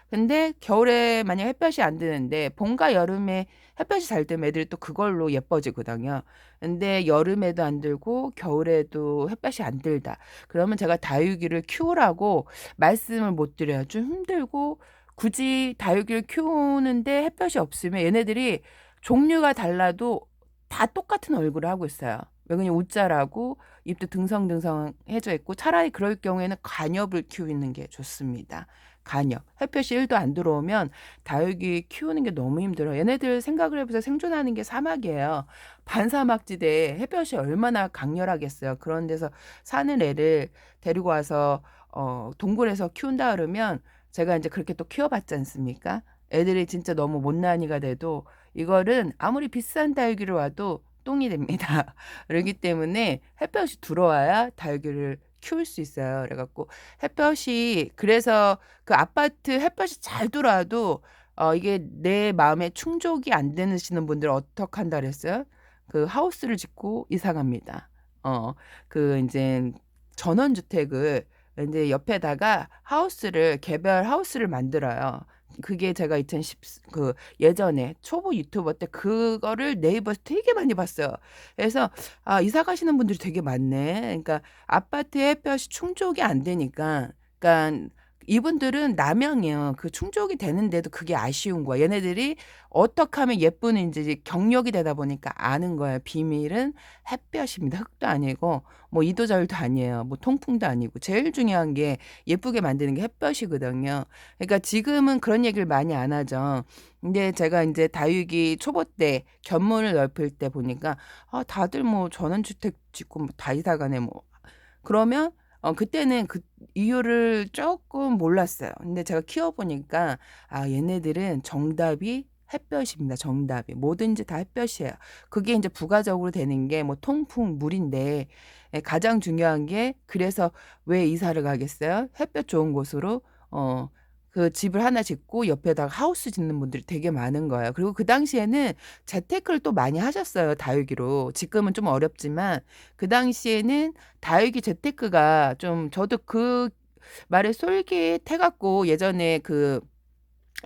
근데 겨울에 만약 햇볕이 안 드는데 봄과 여름에 햇볕이 잘 뜨면 애들이 또 그걸로 예뻐지거든요. 근데 여름에도 안 들고 겨울에도 햇볕이 안 들다. 그러면 제가 다육이를 키우라고 말씀을 못 드려요. 좀 힘들고 굳이 다육이를 키우는데 햇볕이 없으면 얘네들이 종류가 달라도 다 똑같은 얼굴을 하고 있어요. 왜 그냥 웃자라고 입도 등성등성해져 있고 차라리 그럴 경우에는 간엽을 키우는 게 좋습니다. 간엽. 햇볕이 1도 안 들어오면 다육이 키우는 게 너무 힘들어요. 얘네들 생각을 해보세요. 생존하는 게 사막이에요. 반사막지대에 햇볕이 얼마나 강렬하겠어요. 그런 데서 사는 애를 데리고 와서 동굴에서 키운다 그러면 제가 이제 그렇게 또 키워봤지 않습니까? 애들이 진짜 너무 못난이가 돼도 이거는 아무리 비싼 다육이를 와도 똥이 됩니다. 그렇기 때문에 햇볕이 들어와야 다육이를 키울 수 있어요. 그래갖고 햇볕이 그래서 그 아파트 햇볕이 잘 들어와도 이게 내 마음에 충족이 안 되시는 분들 어떻게 한다 그랬어요? 그 하우스를 짓고 이사 갑니다. 그 이제 전원주택을 이제 옆에다가 하우스를 개별 하우스를 만들어요. 그게 제가 2010 그 예전에 초보 유튜버 때 그거를 네이버에서 되게 많이 봤어요. 그래서 아 이사 가시는 분들이 되게 많네. 그러니까 아파트에 햇볕이 충족이 안 되니까 그러니까 이분들은 남양이에요. 그 충족이 되는데도 그게 아쉬운 거야. 얘네들이 어떻게 하면 예쁜지 경력이 되다 보니까 아는 거예요. 비밀은 햇볕입니다. 흙도 아니고 뭐 이도저도 아니에요. 뭐 통풍도 아니고 제일 중요한 게 예쁘게 만드는 게 햇볕이거든요. 그러니까 지금은 그런 얘기를 많이 안 하죠. 근데 제가 이제 다육이 초보 때 견문을 넓힐 때 보니까 아 다들 뭐 전원주택 짓고 뭐 다 이사 가네 뭐. 그러면 그때는 그 이유를 조금 몰랐어요. 근데 제가 키워 보니까 아 얘네들은 정답이 햇볕입니다. 정답이. 뭐든지 다 햇볕이에요. 그게 이제 부가적으로 되는 게 뭐 통풍, 물인데 가장 중요한 게 그래서 왜 이사를 가겠어요? 햇볕 좋은 곳으로 그 집을 하나 짓고 옆에다가 하우스 짓는 분들이 되게 많은 거예요. 그리고 그 당시에는 재테크를 또 많이 하셨어요, 다육이로. 지금은 좀 어렵지만 그 당시에는 다육이 재테크가 좀 저도 그 말에 솔깃해 갖고 예전에 그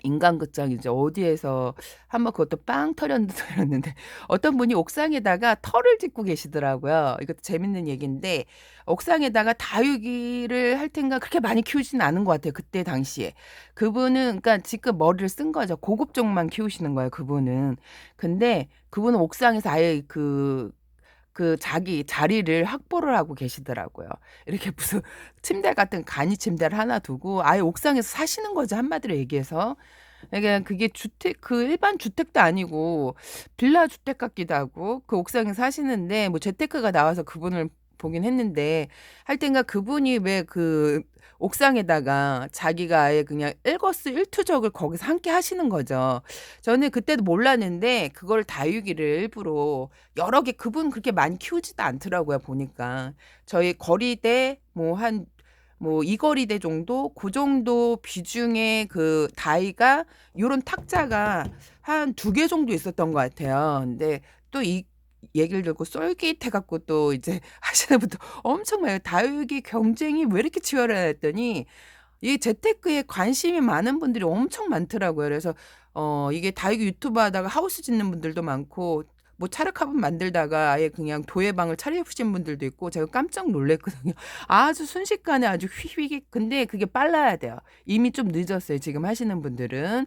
인간극장 이제 어디에서 한번 그것도 빵 터졌는데 어떤 분이 옥상에다가 터를 짓고 계시더라고요. 이것도 재밌는 얘기인데 옥상에다가 다육이를 할 텐가 그렇게 많이 키우지는 않은 것 같아요. 그때 당시에. 그분은 그러니까 지금 머리를 쓴 거죠. 고급종만 키우시는 거예요, 그분은. 근데 그분은 옥상에서 아예 그 자기 자리를 확보를 하고 계시더라고요. 이렇게 무슨 침대 같은 간이 침대를 하나 두고 아예 옥상에서 사시는 거죠. 한마디로 얘기해서. 그러니까 그게 주택 그 일반 주택도 아니고 빌라 주택 같기도 하고 그 옥상에 사시는데 뭐 재테크가 나와서 그분을 보긴 했는데 하여튼가 그분이 왜 그 옥상에다가 자기가 아예 그냥 일거수일투족을 거기서 함께 하시는 거죠. 저는 그때도 몰랐는데 그걸 다육이를 일부러 여러 개 그분 그렇게 많이 키우지도 않더라고요 보니까. 저희 거리대 뭐 한 뭐 이 거리대 정도 그 정도 비중의 그 다이가 요런 탁자가 한 2개 정도 있었던 것 같아요. 근데 또 이 얘기를 듣고 쏠깃해 갖고 또 이제 하시는 분도 엄청 많아요. 다육이 경쟁이 왜 이렇게 치열하냐 했더니 이 재테크에 관심이 많은 분들이 엄청 많더라고요. 그래서 이게 다육이 유튜브 하다가 하우스 짓는 분들도 많고 뭐 찰흙화분 만들다가 아예 그냥 도예방을 차리신 분들도 있고 제가 깜짝 놀랐거든요. 아주 순식간에 아주 휘휘 근데 그게 빨라야 돼요. 이미 좀 늦었어요. 지금 하시는 분들은.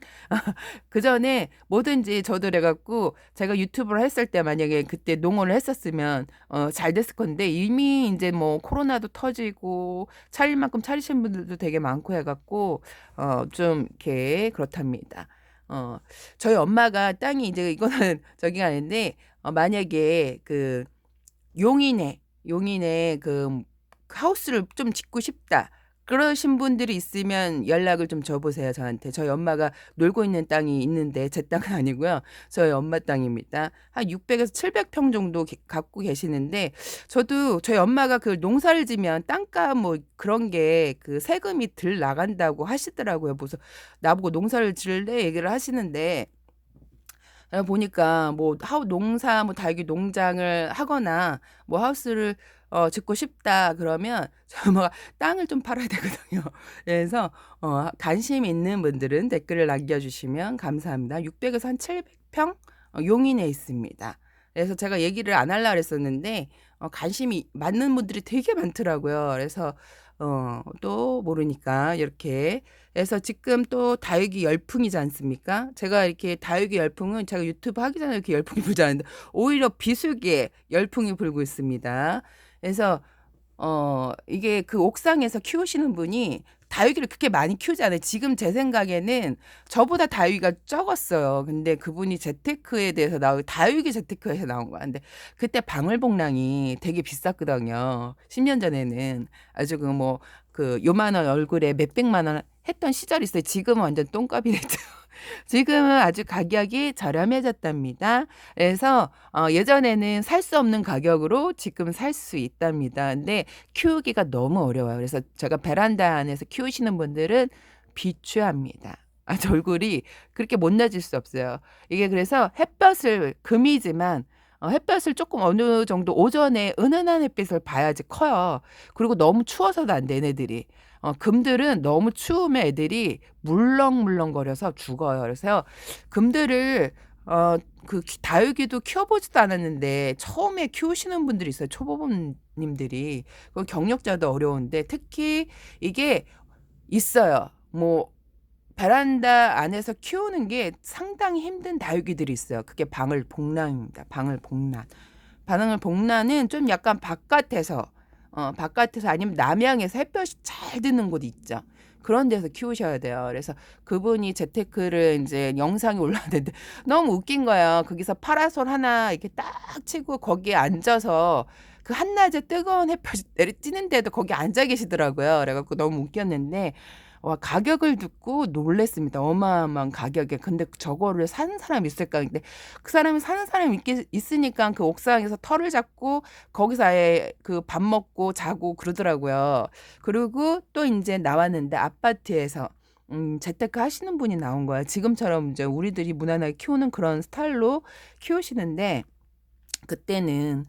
그전에 뭐든지 저도 그래 갖고 제가 유튜브를 했을 때 만약에 그때 농어를 했었으면 잘 됐을 건데 이미 이제 뭐 코로나도 터지고 차릴 만큼 차리신 분들도 되게 많고 해 갖고 좀 이렇게 그렇답니다. 어 저희 엄마가 땅이 이제 이거는 저기가 아닌데 만약에 그 용인에 그 하우스를 좀 짓고 싶다. 그러신 분들이 있으면 연락을 좀 줘 보세요, 저한테. 저희 엄마가 놀고 있는 땅이 있는데 제 땅은 아니고요. 저희 엄마 땅입니다. 한 600에서 700평 정도 갖고 계시는데 저도 저희 엄마가 그 농사를 지면 땅값 뭐 그런 게 그 세금이 덜 나간다고 하시더라고요. 그래서 나보고 농사를 지을래 얘기를 하시는데 보니까 뭐 농사 뭐 다육이 농장을 하거나 뭐 하우스를 짓고 싶다 그러면 정말 땅을 좀 팔아야 되거든요. 그래서 관심 있는 분들은 댓글을 남겨주시면 감사합니다. 600에서 한 700평 용인에 있습니다. 그래서 제가 얘기를 안 하려고 그랬었는데 관심이 맞는 분들이 되게 많더라고요. 그래서 또 모르니까 이렇게 해서 지금 또 다육이 열풍이지 않습니까? 제가 이렇게 다육이 열풍은 제가 유튜브 하기 전에 이렇게 열풍이 불지 않는데 오히려 비수기에 열풍이 불고 있습니다. 그래서 이게 그 옥상에서 키우시는 분이 다육이를 그렇게 많이 키우지 않아요. 지금 제 생각에는 저보다 다육이가 적었어요. 근데 그분이 재테크에 대해서 다육이 재테크에서 나온 거야. 근데 그때 방울복랑이 되게 비쌌거든요. 10년 전에는 아주 그 요만한 얼굴에 몇백만 원 했던 시절이 있어요. 지금은 완전 똥값이 됐죠. 지금은 아주 가격이 저렴해졌답니다. 그래서 예전에는 살 수 없는 가격으로 지금 살 수 있답니다. 근데 키우기가 너무 어려워요. 그래서 제가 베란다 안에서 키우시는 분들은 비추합니다. 저 얼굴이 그렇게 못나질 수 없어요. 이게 그래서 햇볕을 금이지만 햇볕을 조금 어느 정도 오전에 은은한 햇빛을 봐야지 커요. 그리고 너무 추워서도 안 돼, 얘네들이. 금들은 너무 추우면 애들이 물렁물렁거려서 죽어요. 그래서 금들을 그 다육이도 키워보지도 않았는데 처음에 키우시는 분들이 있어요. 초보님들이. 그 경력자도 어려운데 특히 이게 있어요. 뭐 베란다 안에서 키우는 게 상당히 힘든 다육이들이 있어요. 그게 방울복랑입니다. 방울복랑. 방울복랑은 좀 약간 바깥에서 아니면 남향에서 햇볕이 잘 드는 곳 있죠. 그런 데서 키우셔야 돼요. 그래서 그분이 재테크를 이제 영상이 올라왔는데 너무 웃긴 거예요. 거기서 파라솔 하나 이렇게 딱 치고 거기에 앉아서 그 한낮에 뜨거운 햇볕이 내리쬐는데도 거기 앉아 계시더라고요. 그래갖고 너무 웃겼는데 와, 가격을 듣고 놀랬습니다. 어마어마한 가격에. 근데 저거를 사는 사람이 있을까? 근데 그 사람이 사는 사람이 있으니까 그 옥상에서 털을 잡고 거기서 아예 그 밥 먹고 자고 그러더라고요. 그리고 또 이제 나왔는데 아파트에서 재테크 하시는 분이 나온 거야. 지금처럼 이제 우리들이 무난하게 키우는 그런 스타일로 키우시는데 그때는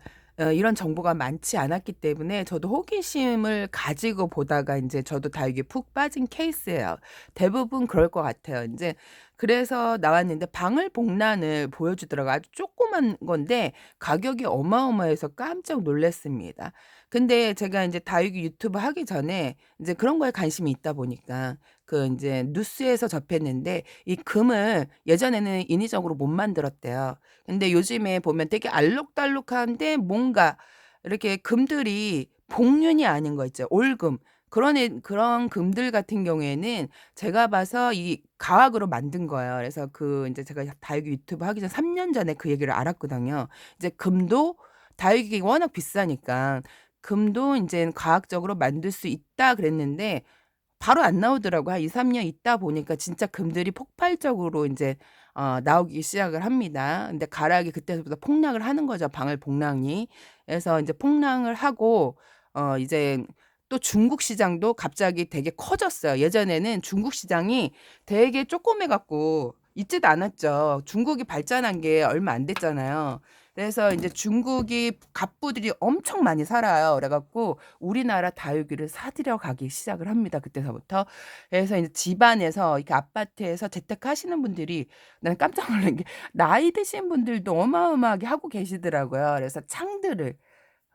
이런 정보가 많지 않았기 때문에 저도 호기심을 가지고 보다가 이제 저도 다육이에 푹 빠진 케이스예요. 대부분 그럴 것 같아요. 이제 그래서 나왔는데 방울복란을 보여주더라고요. 아주 조그만 건데 가격이 어마어마해서 깜짝 놀랐습니다. 근데 제가 이제 다육이 유튜브 하기 전에 이제 그런 거에 관심이 있다 보니까 그 이제 뉴스에서 접했는데 이 금을 예전에는 인위적으로 못 만들었대요. 근데 요즘에 보면 되게 알록달록한데 뭔가 이렇게 금들이 복륜이 아닌 거 있죠. 올금. 그런 금들 같은 경우에는 제가 봐서 이 가학으로 만든 거예요. 그래서 그 이제 제가 다육이 유튜브 하기 전 3년 전에 그 얘기를 알았거든요. 이제 금도 다육이 워낙 비싸니까 금도 이제 과학적으로 만들 수 있다 그랬는데 바로 안 나오더라고요. 한 2-3년 있다 보니까 진짜 금들이 폭발적으로 인제 나오기 시작을 합니다. 근데 가락이 그때부터 폭락을 하는 거죠, 방울복랑이. 그래서 인제 폭락을 하고 이제 또 중국 시장도 갑자기 되게 커졌어요. 예전에는 중국 시장이 되게 쪼꼬매 갖고 있지도 않았죠. 중국이 발전한 게 얼마 안 됐잖아요. 그래서 이제 중국이 갑부들이 엄청 많이 살아요. 그래갖고 우리나라 다육이를 사들여 가기 시작을 합니다. 그때서부터. 그래서 이제 집안에서 이렇게 아파트에서 재택하시는 분들이 나는 깜짝 놀란 게 나이 드신 분들도 어마어마하게 하고 계시더라고요. 그래서 창들을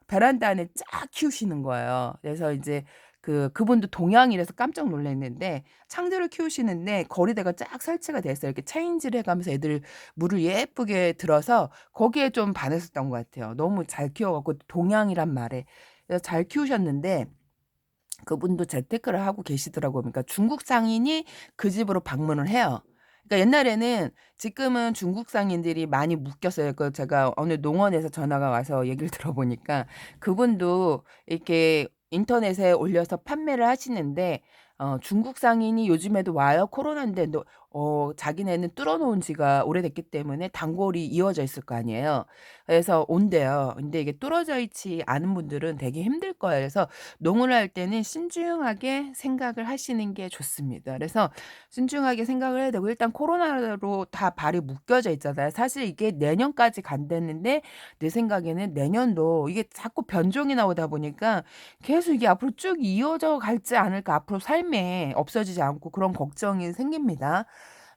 베란다 안에 쫙 키우시는 거예요. 그래서 이제 그분도 동양이라서 깜짝 놀랐는데 창들을 키우시는데 거리대가 쫙 설치가 돼 있어요. 이렇게 체인지를 해가면서 애들 물을 예쁘게 들어서 거기에 좀 반했었던 것 같아요. 너무 잘 키워갖고 동양이란 말에. 그래서 잘 키우셨는데 그분도 재테크를 하고 계시더라고요. 그러니까 중국 상인이 그 집으로 방문을 해요. 그러니까 옛날에는 지금은 중국 상인들이 많이 묶였어요. 그 제가 어느 농원에서 전화가 와서 얘기를 들어보니까 그분도 이렇게 인터넷에 올려서 판매를 하시는데 중국 상인이 요즘에도 와요. 코로나인데 자기네는 뚫어놓은 지가 오래됐기 때문에 단골이 이어져 있을 거 아니에요. 그래서 온대요. 근데 이게 뚫어져 있지 않은 분들은 되게 힘들 거예요. 그래서 농을 할 때는 신중하게 생각을 하시는 게 좋습니다. 그래서 신중하게 생각을 해야 되고 일단 코로나로 다 발이 묶여져 있잖아요. 사실 이게 내년까지 간댔는데 내 생각에는 내년도 이게 자꾸 변종이 나오다 보니까 계속 이게 앞으로 쭉 이어져 갈지 않을까 앞으로 삶에 없어지지 않고 그런 걱정이 생깁니다.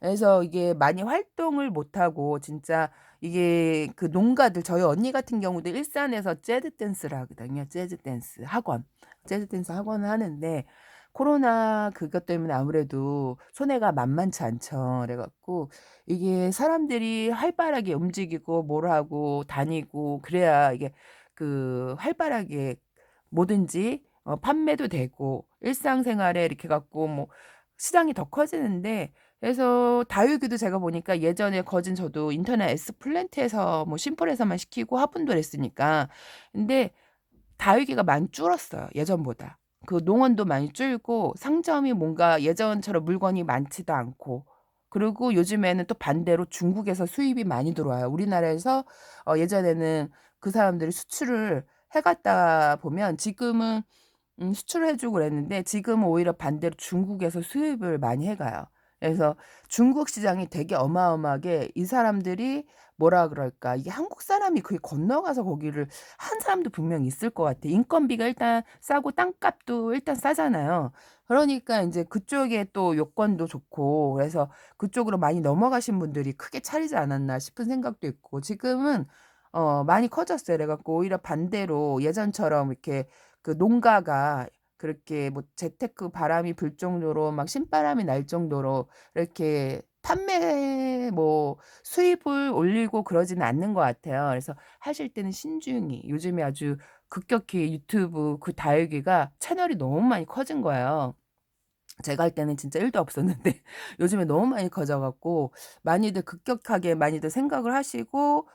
그래서 이게 많이 활동을 못하고 진짜 이게 그 농가들 저희 언니 같은 경우도 일산에서 재즈 댄스를 하거든요. 재즈 댄스 학원. 재즈 댄스 학원을 하는데 코로나 그것 때문에 아무래도 손해가 만만치 않죠. 그래 갖고 이게 사람들이 활발하게 움직이고 뭘 하고 다니고 그래야 이게 활발하게 뭐든지 판매도 되고 일상생활에 이렇게 갖고 뭐 시장이 더 커지는데 그래서 다육이도 제가 보니까 예전에 거진 저도 인터넷 에스플랜트에서 뭐 심플에서만 시키고 화분도 했으니까 근데 다육이가 많이 줄었어요 예전보다. 그 농원도 많이 줄고 상점이 뭔가 예전처럼 물건이 많지도 않고 그리고 요즘에는 또 반대로 중국에서 수입이 많이 들어와요. 우리나라에서 예전에는 그 사람들이 수출을 해갔다 보면 지금은 수출을 해 주고 그랬는데 지금은 오히려 반대로 중국에서 수입을 많이 해 가요. 그래서 중국 시장이 되게 어마어마하게 이 사람들이 뭐라 그럴까 이게 한국 사람이 그게 건너가서 거기를 한 사람도 분명히 있을 것 같아. 인건비가 일단 싸고 땅값도 일단 싸잖아요. 그러니까 인제 그쪽에 또 요건도 좋고 그래서 그쪽으로 많이 넘어가신 분들이 크게 차리지 않았나 싶은 생각도 있고 지금은 많이 커졌어요. 그래 갖고 오히려 반대로 예전처럼 이렇게 농가가 그렇게 뭐 재테크 바람이 불 정도로 막 신바람이 날 정도로 이렇게 판매 뭐 수입을 올리고 그러지는 않는 것 같아요. 그래서 하실 때는 신중히 요즘에 아주 급격히 유튜브 다육이가 채널이 너무 많이 커진 거예요. 제가 할 때는 진짜 1도 없었는데 요즘에 너무 많이 커져 갖고 많이들 급격하게 많이들 생각을 하시고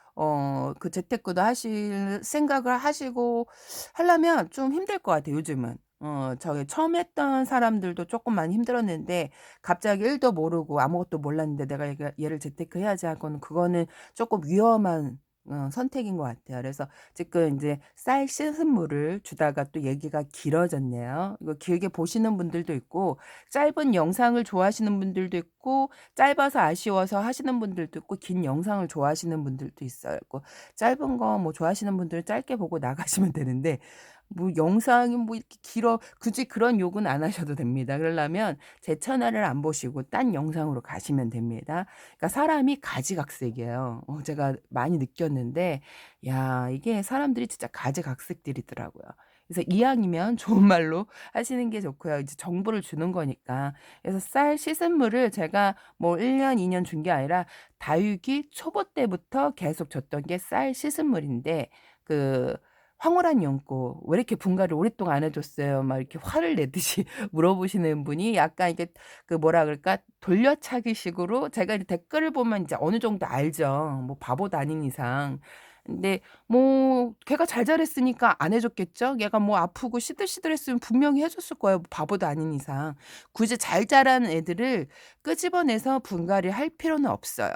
재테크도 하실 생각을 하시고 하려면 좀 힘들 것 같아요 요즘은. 저기 처음 했던 사람들도 쪼끔 많이 힘들었는데 갑자기 1도 모르고 아무것도 몰랐는데 '내가 얘를 재테크해야지.' 하고는 그거는 쪼끔 위험한 선택인 것 같아요. 그래서 지금 인제 쌀 씻은 물을 주다가 또 얘기가 길어졌네요. 이거 길게 보시는 분들도 있고 짧은 영상을 좋아하시는 분들도 있고 짧아서 아쉬워서 하시는 분들도 있고 긴 영상을 좋아하시는 분들도 있어요. 그 짧은 거 뭐 좋아하시는 분들은 짧게 보고 나가시면 되는데 뭐 영상이 뭐 이렇게 길어 굳이 그런 욕은 안 하셔도 됩니다. 그러려면 제 채널을 안 보시고 딴 영상으로 가시면 됩니다. 그러니까 사람이 가지각색이에요. 제가 많이 느꼈는데 야 이게 사람들이 진짜 가지각색들이더라고요. 그래서 이왕이면 좋은 말로 하시는 게 좋고요. 이제 정보를 주는 거니까. 그래서 쌀 씻은 물을 제가 뭐 1 년, 2년 준 게 아니라 다육이 초보 때부터 계속 줬던 게 쌀 씻은 물인데 그 "황홀한 연고 왜 이렇게 분갈이를 오랫동안 안 해 줬어요?" 막 이렇게 화를 내듯이 물어보시는 분이 약간 이게 뭐라 그럴까 돌려차기 식으로 제가 이제 댓글을 보면 이제 어느 정도 알죠. 뭐 바보도 아닌 이상. 근데 뭐 걔가 잘 자랐으니까 안 해 줬겠죠? 얘가 뭐 아프고 시들시들했으면 분명히 해 줬을 거예요, 바보도 아닌 이상. 굳이 잘 자란 애들을 끄집어내서 분갈이할 필요는 없어요.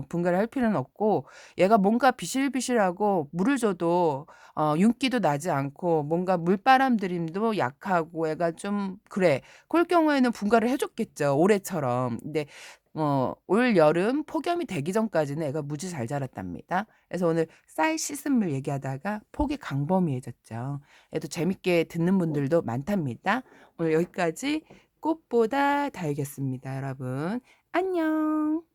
분갈이할 필요는 없고 얘가 뭔가 비실비실하고 물을 줘도 윤기도 나지 않고 뭔가 물바람 들임도 약하고 애가 좀 그래. 그럴 경우에는 분갈이를 해 줬겠죠, 올해처럼. 근데 올 여름 폭염이 되기 전까지는 애가 무지 잘 자랐답니다. 그래서 오늘 쌀 씻은 물 얘기하다가 폭이 광범위해졌죠. 애도 재밌게 듣는 분들도 많답니다. 오늘 여기까지 꽃보다 다육이었습니다, 여러분. 안녕.